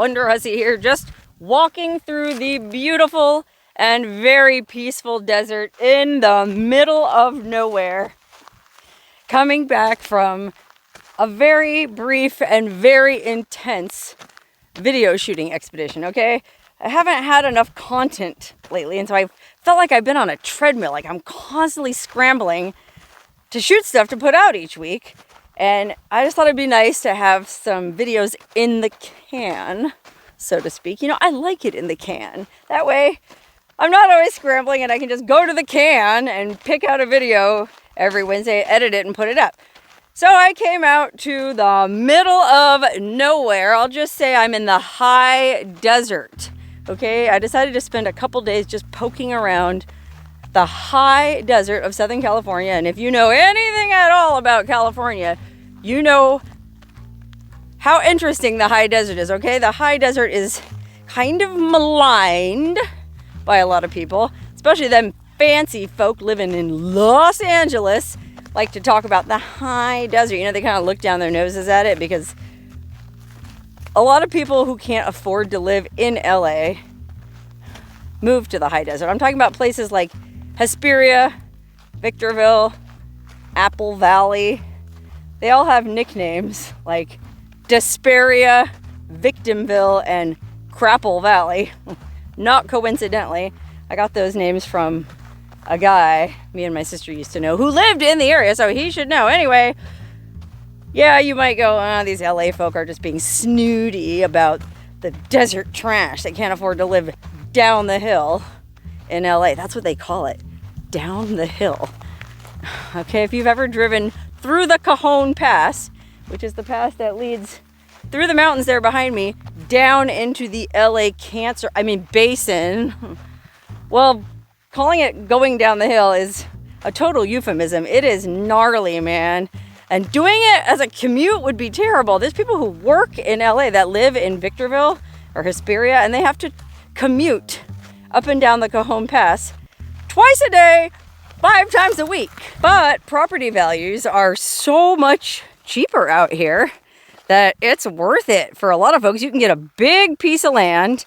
wonderhussie here, just walking through the beautiful and very peaceful desert in the middle of nowhere. Coming back from a very brief and very intense video shooting expedition, okay? I haven't had enough content lately, and so I felt like I've been on a treadmill. Like I'm constantly scrambling to shoot stuff to put out each week. And I just thought it'd be nice to have some videos in the can, so to speak. You know, I like it in the can. That way, I'm not always scrambling and I can just go to the can and pick out a video every Wednesday, edit it, and put it up. So I came out to the middle of nowhere. I'll just say I'm in the high desert. Okay, I decided to spend a couple days just poking around the high desert of Southern California. And if you know anything at all about California, you know how interesting the high desert is, okay? The high desert is kind of maligned by a lot of people, especially them fancy folk living in Los Angeles like to talk about the high desert. You know, they kind of look down their noses at it because a lot of people who can't afford to live in LA move to the high desert. I'm talking about places like Hesperia, Victorville, Apple Valley. They all have nicknames like Desperia, Victimville, and Crapple Valley. Not coincidentally, I got those names from a guy me and my sister used to know who lived in the area, so he should know. Anyway, yeah, you might go, these LA folk are just being snooty about the desert trash. They can't afford to live down the hill in LA. That's what they call it, down the hill. Okay, if you've ever driven through the Cajon Pass, which is the pass that leads through the mountains there behind me, down into the LA basin. Well, calling it going down the hill is a total euphemism. It is gnarly, man. And doing it as a commute would be terrible. There's people who work in LA that live in Victorville or Hesperia, and they have to commute up and down the Cajon Pass twice a day, 5 times a week. But property values are so much cheaper out here that it's worth it for a lot of folks. You can get a big piece of land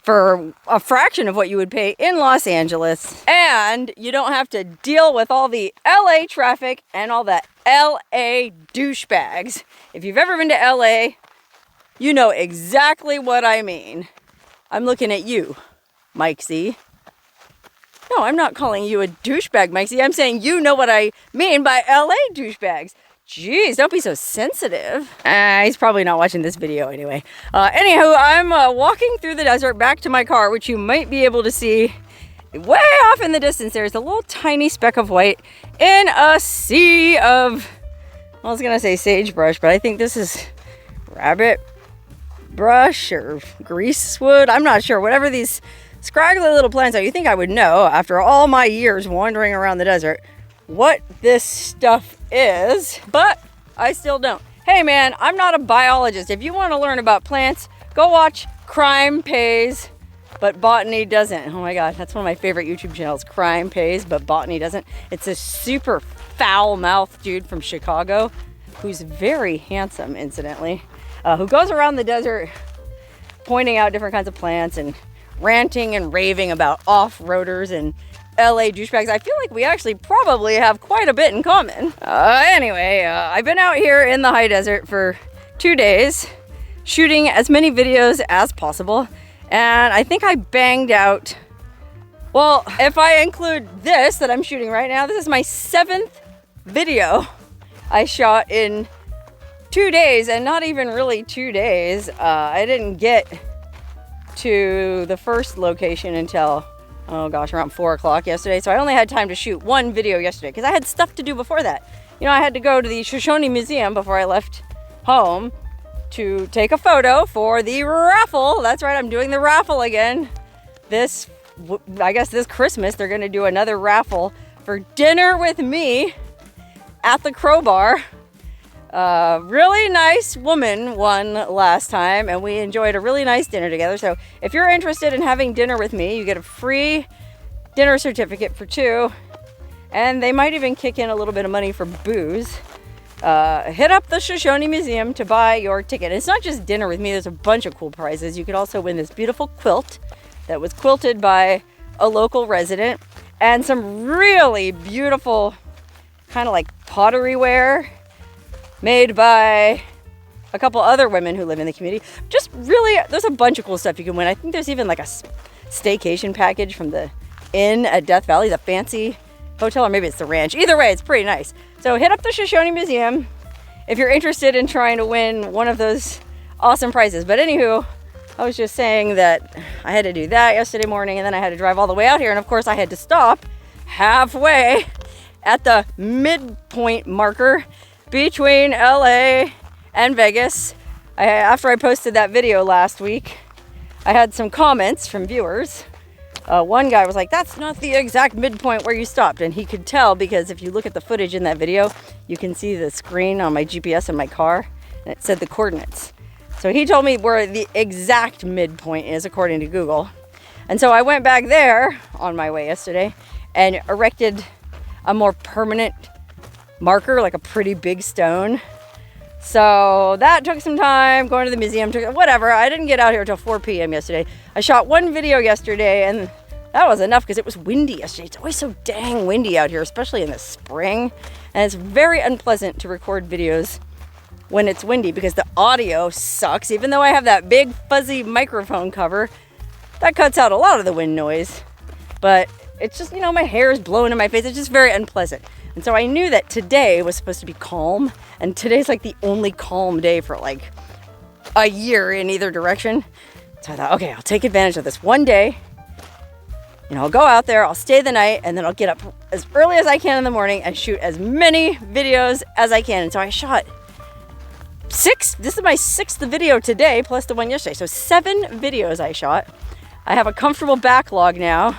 for a fraction of what you would pay in Los Angeles, and you don't have to deal with all the LA traffic and all the LA douchebags. If you've ever been to LA, you know exactly what I mean. I'm looking at you, Mike Z. No, I'm not calling you a douchebag, Mike Z. I'm saying you know what I mean by LA douchebags. Jeez, don't be so sensitive. He's probably not watching this video anyway. Anywho, I'm walking through the desert back to my car, which you might be able to see way off in the distance. There's a little tiny speck of white in a sea of, I was gonna say sagebrush, but I think this is rabbit brush or greasewood. I'm not sure. Whatever these scraggly little plants are, you think I would know after all my years wandering around the desert what this stuff is, but I still don't. Hey man, I'm not a biologist. If you want to learn about plants, go watch Crime Pays, but Botany Doesn't. Oh my god, that's one of my favorite YouTube channels, Crime Pays, but Botany Doesn't. It's a super foul-mouthed dude from Chicago who's very handsome, incidentally, who goes around the desert pointing out different kinds of plants and ranting and raving about off-roaders and LA douchebags. I feel like we actually probably have quite a bit in common. Anyway, I've been out here in the high desert for 2 days, shooting as many videos as possible, and I think I banged out, well, if I include this that I'm shooting right now, this is my 7th video I shot in 2 days, and not even really 2 days. I didn't get to the first location until, oh gosh, around 4 o'clock yesterday. So I only had time to shoot one video yesterday because I had stuff to do before that. You know, I had to go to the Shoshone Museum before I left home to take a photo for the raffle. That's right, I'm doing the raffle again. I guess this Christmas, they're gonna do another raffle for dinner with me at the Crowbar. Really nice woman won last time, and we enjoyed a really nice dinner together. So if you're interested in having dinner with me, you get a free dinner certificate for 2, and they might even kick in a little bit of money for booze. hit up the Shoshone Museum to buy your ticket. It's not just dinner with me. There's a bunch of cool prizes. You could also win this beautiful quilt that was quilted by a local resident, and some really beautiful kind of like pottery ware made by a couple other women who live in the community. Just really, there's a bunch of cool stuff you can win. I think there's even like a staycation package from the inn at Death Valley, the fancy hotel, or maybe it's the ranch. Either way, it's pretty nice. So hit up the Shoshone Museum if you're interested in trying to win one of those awesome prizes. But anywho, I was just saying that I had to do that yesterday morning, and then I had to drive all the way out here, and of course I had to stop halfway at the midpoint marker between LA and Vegas. After I posted that video last week, I had some comments from viewers. One guy was like, that's not the exact midpoint where you stopped. And he could tell, because if you look at the footage in that video, you can see the screen on my GPS in my car, and it said the coordinates. So he told me where the exact midpoint is according to Google. And so I went back there on my way yesterday and erected a more permanent marker, like a pretty big stone. So that took some time. Going to the museum took whatever. I didn't get out here until 4 p.m. yesterday. I shot one video yesterday, and that was enough because it was windy yesterday. It's always so dang windy out here, especially in the spring. And it's very unpleasant to record videos when it's windy because the audio sucks. Even though I have that big fuzzy microphone cover, that cuts out a lot of the wind noise. But it's just, my hair is blowing in my face. It's just very unpleasant. And so I knew that today was supposed to be calm, and today's like the only calm day for like a year in either direction. So I thought, okay, I'll take advantage of this one day. I'll go out there, I'll stay the night, and then I'll get up as early as I can in the morning and shoot as many videos as I can. And so I shot 6. This is my 6th video today, plus the one yesterday. So 7 videos I shot. I have a comfortable backlog now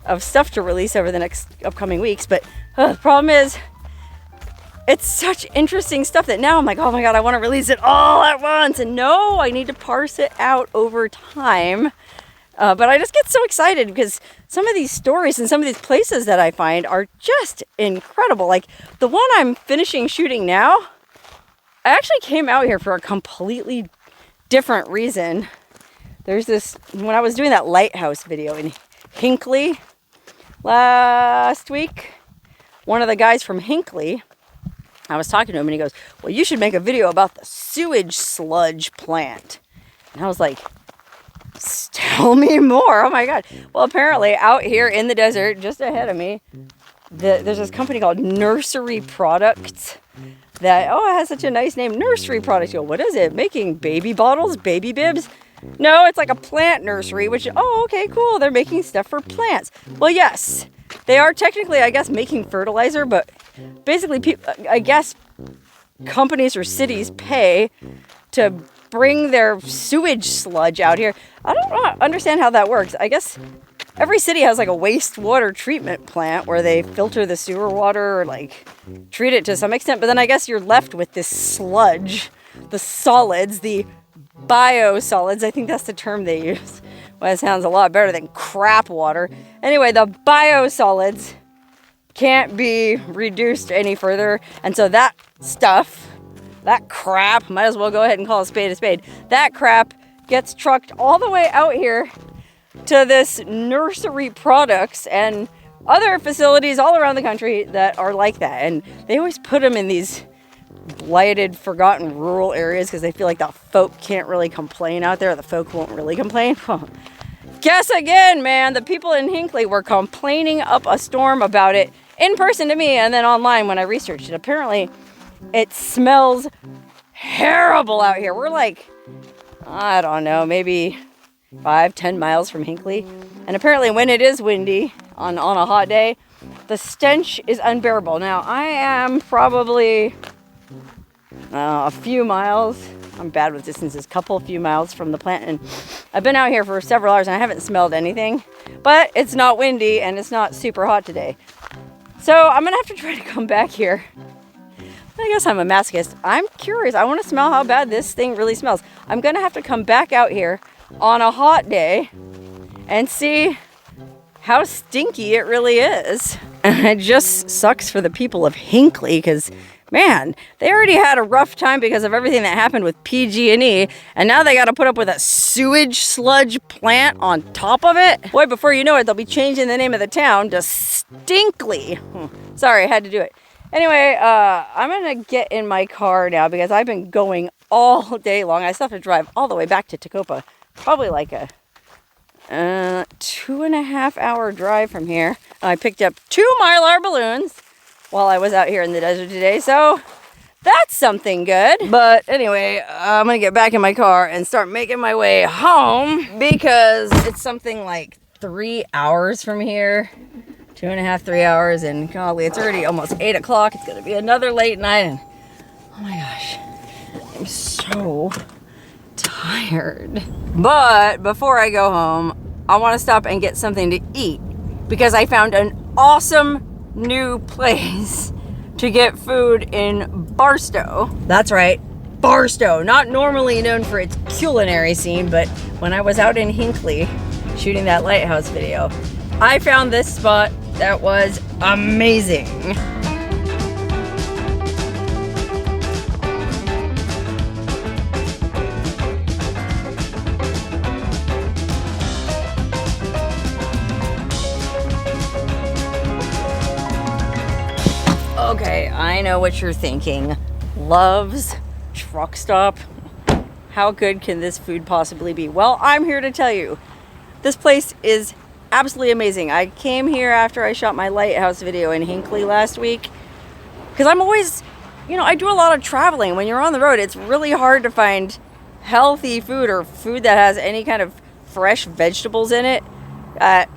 of stuff to release over the next upcoming weeks. But the problem is, it's such interesting stuff that now I'm like, oh my God, I want to release it all at once. And no, I need to parse it out over time. But I just get so excited because some of these stories and some of these places that I find are just incredible. Like the one I'm finishing shooting now, I actually came out here for a completely different reason. There's this, when I was doing that lighthouse video in Hinckley last week, one of the guys from Hinckley, I was talking to him and he goes, well, you should make a video about the sewage sludge plant. And I was like, tell me more. Oh my God. Well, apparently out here in the desert, just ahead of me, there's this company called Nursery Products that, it has such a nice name, Nursery Products. You go, what is it? Making baby bottles, baby bibs? No, it's like a plant nursery, which, okay, cool. They're making stuff for plants. Well, yes, they are technically, I guess, making fertilizer, but basically, I guess companies or cities pay to bring their sewage sludge out here. I don't understand how that works. I guess every city has like a wastewater treatment plant where they filter the sewer water or like treat it to some extent. But then I guess you're left with this sludge, the solids, the biosolids. I think that's the term they use. Well, it sounds a lot better than crap water. Anyway, the biosolids can't be reduced any further. And so that stuff, that crap, might as well go ahead and call a spade a spade. That crap gets trucked all the way out here to this Nursery Products and other facilities all around the country that are like that. And they always put them in these blighted, forgotten rural areas because they feel like the folk can't really complain out there. The folk won't really complain. Guess again, man. The people in Hinckley were complaining up a storm about it in person to me and then online when I researched it. Apparently, it smells terrible out here. We're like, I don't know, maybe 5-10 miles from Hinckley. And apparently when it is windy on a hot day, the stench is unbearable. Now, I am probably a few miles. I'm bad with distances. Few miles from the plant. And I've been out here for several hours and I haven't smelled anything. But it's not windy and it's not super hot today. So I'm going to have to try to come back here. I guess I'm a masochist. I'm curious. I want to smell how bad this thing really smells. I'm going to have to come back out here on a hot day and see how stinky it really is. And it just sucks for the people of Hinckley because Man, they already had a rough time because of everything that happened with PG&E, and now they got to put up with a sewage sludge plant on top of it. Boy, before you know it, they'll be changing the name of the town to Stinckley. Sorry, I had to do it. Anyway, I'm gonna get in my car now because I've been going all day long. I still have to drive all the way back to Tacoma. Probably like a 2.5 hour drive from here. I picked up 2 Mylar balloons while I was out here in the desert today, so that's something good. But anyway, I'm gonna get back in my car and start making my way home because it's something like 3 hours from here. 2.5, 3 hours, and golly, it's already almost 8 o'clock. It's gonna be another late night, and oh my gosh, I'm so tired. But before I go home, I want to stop and get something to eat because I found an awesome new place to get food in Barstow. That's right, Barstow, not normally known for its culinary scene, but when I was out in Hinckley shooting that lighthouse video, I found this spot that was amazing. Okay, I know what you're thinking. Love's Truck Stop. How good can this food possibly be? Well, I'm here to tell you, this place is absolutely amazing. I came here after I shot my lighthouse video in Hinckley last week because I'm always, I do a lot of traveling. When you're on the road, it's really hard to find healthy food or food that has any kind of fresh vegetables in it at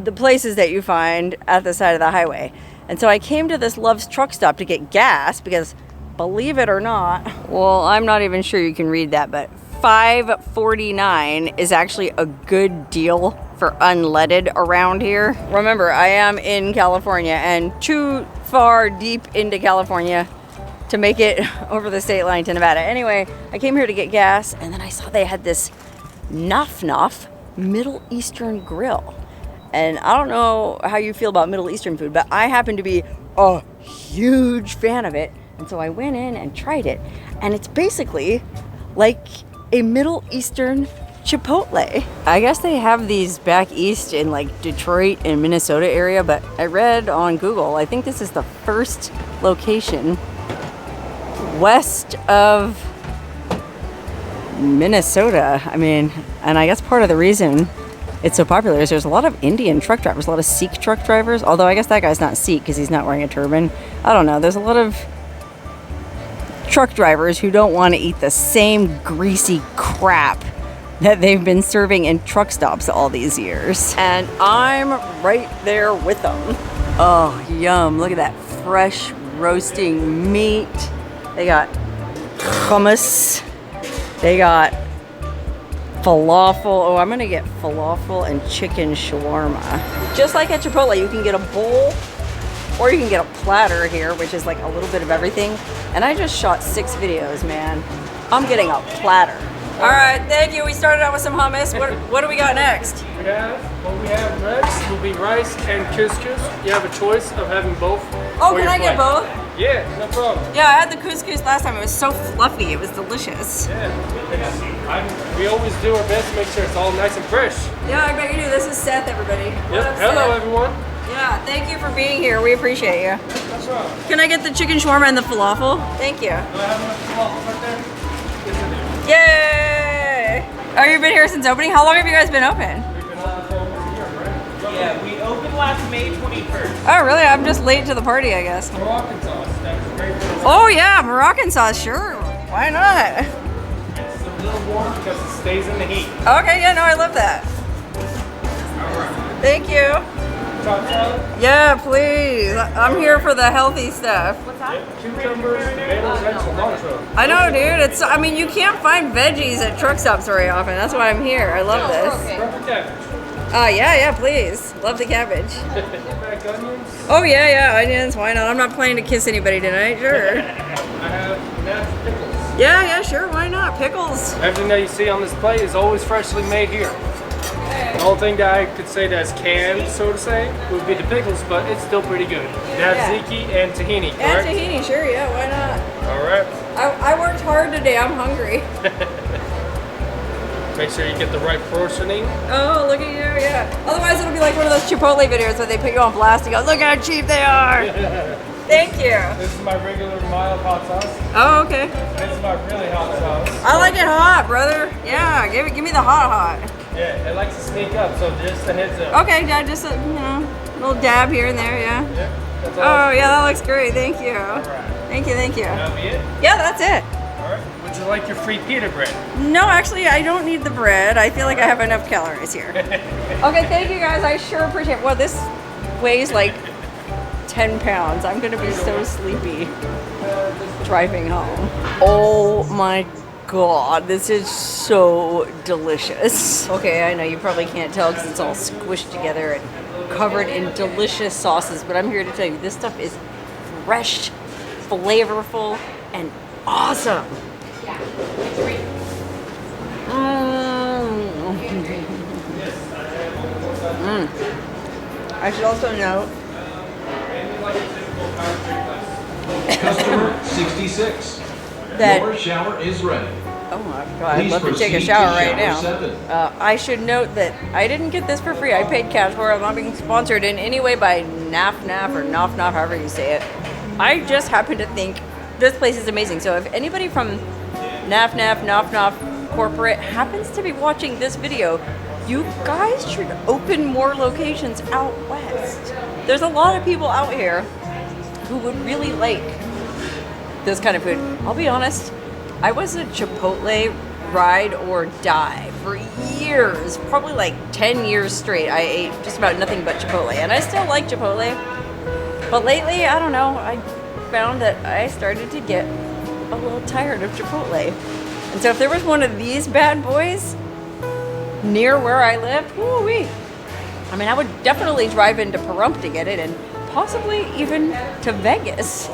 the places that you find at the side of the highway. And so I came to this Love's Truck Stop to get gas because, believe it or not, well, I'm not even sure you can read that, but $5.49 is actually a good deal for unleaded around here. Remember, I am in California and too far deep into California to make it over the state line to Nevada. Anyway, I came here to get gas, and then I saw they had this Naf Naf Middle Eastern Grill. And I don't know how you feel about Middle Eastern food, but I happen to be a huge fan of it. And so I went in and tried it. And it's basically like a Middle Eastern Chipotle. I guess they have these back east in like Detroit and Minnesota area, but I read on Google, I think this is the first location west of Minnesota. I mean, and I guess part of the reason it's so popular is there's a lot of Indian truck drivers, a lot of Sikh truck drivers, although I guess that guy's not Sikh because he's not wearing a turban. I don't know. There's a lot of truck drivers who don't want to eat the same greasy crap that they've been serving in truck stops all these years. And I'm right there with them. Oh, yum. Look at that fresh roasting meat. They got hummus. They got falafel. Oh, I'm gonna get falafel and chicken shawarma. Just like at Chipotle, you can get a bowl or you can get a platter here, which is like a little bit of everything. And I just shot 6 videos, man. I'm getting a platter. All right, thank you. We started out with some hummus. What do we got next? We have next will be rice and couscous. You have a choice of having both. Oh, can I get both? Yeah, no problem. Yeah, I had the couscous last time. It was so fluffy. It was delicious. Yeah, we always do our best to make sure it's all nice and fresh. Yeah, I bet you do. This is Seth, everybody. Yep. Hello, Seth? everyone. Yeah, thank you for being here. We appreciate you. That's right. Can I get the chicken shawarma and the falafel? Thank you. Do I have enough falafel right there? Yes, I do. Yay! Oh, you've been here since opening? How long have you guys been open? We've been open for almost a year, right? Yeah, we opened last May 21st. Oh, really? I'm just late to the party, I guess. Moroccan sauce. That's great for the Oh, yeah, Moroccan sauce, sure. Why not? It's a little warm because it stays in the heat. Okay, yeah, no, I love that. All right. Thank you. Chopped salad? Yeah, please. I'm here for the healthy stuff. Cucumbers, tomatoes, and cilantro. I know, dude. I mean, you can't find veggies at truck stops very often. That's why I'm here. I love this. Perfect cabbage. Yeah, please. Love the cabbage. Back onions. Oh, yeah, onions. Why not? I'm not planning to kiss anybody tonight. Sure. I have Naf pickles. Yeah, sure. Why not? Pickles. Everything that you see on this plate is always freshly made here. Yeah. The only thing that I could say that's canned, so to say, would be the pickles, but it's still pretty good. They have Yeah. tzatziki and tahini, And correct? tahini, sure, yeah, why not? All right. I worked hard today, I'm hungry. Make sure you get the right portioning. Oh, look at you, yeah. Otherwise it'll be like one of those Chipotle videos where they put you on blast and go, look how cheap they are. Thank you. This is my regular mild hot sauce. Oh, okay. This is my really hot sauce. I like it hot, brother. Yeah, give me the hot. Yeah, it likes to sneak up, so just a heads up. Okay, yeah, just a little dab here and there, yeah. Yep, that's all. Oh, yeah, that looks great. Thank you. All right. Thank you. That'll be it. Yeah, that's it. All right. Would you like your free pita bread? No, actually, I don't need the bread. I feel like I have enough calories here. Okay, thank you guys. I sure appreciate it. Well, this weighs like 10 pounds. I'm going to be so sleepy driving home. Oh my God, this is so delicious. Okay, I know you probably can't tell because it's all squished together and covered in delicious sauces, but I'm here to tell you this stuff is fresh, flavorful, and awesome. I should also note Customer 66. that, Your shower is ready. oh my God, I'd Please love to take a proceed shower to right now. shower 7. I should note that I didn't get this for free. I paid cash for it. I'm not being sponsored in any way by Naf Naf or Naf Naf, however you say it. I just happen to think this place is amazing. So if anybody from Naf Naf corporate happens to be watching this video, you guys should open more locations out west. There's a lot of people out here who would really like this kind of food. I'll be honest, I was a Chipotle ride or die for years, probably like 10 years straight. I ate just about nothing but Chipotle, and I still like Chipotle. But lately, I don't know, I found that I started to get a little tired of Chipotle. And so if there was one of these bad boys near where I live, woo-wee. I mean, I would definitely drive into Pahrump to get it, and possibly even to Vegas.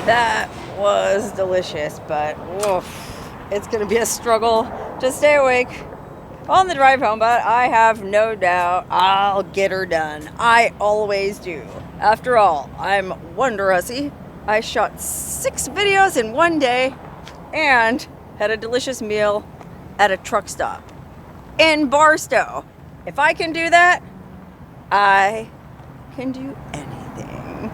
That was delicious, but oof, it's gonna be a struggle to stay awake on the drive home, but I have no doubt I'll get her done. I always do. After all, I'm wonderhussie. I shot 6 videos in one day and had a delicious meal at a truck stop in Barstow. If I can do that, I can do anything.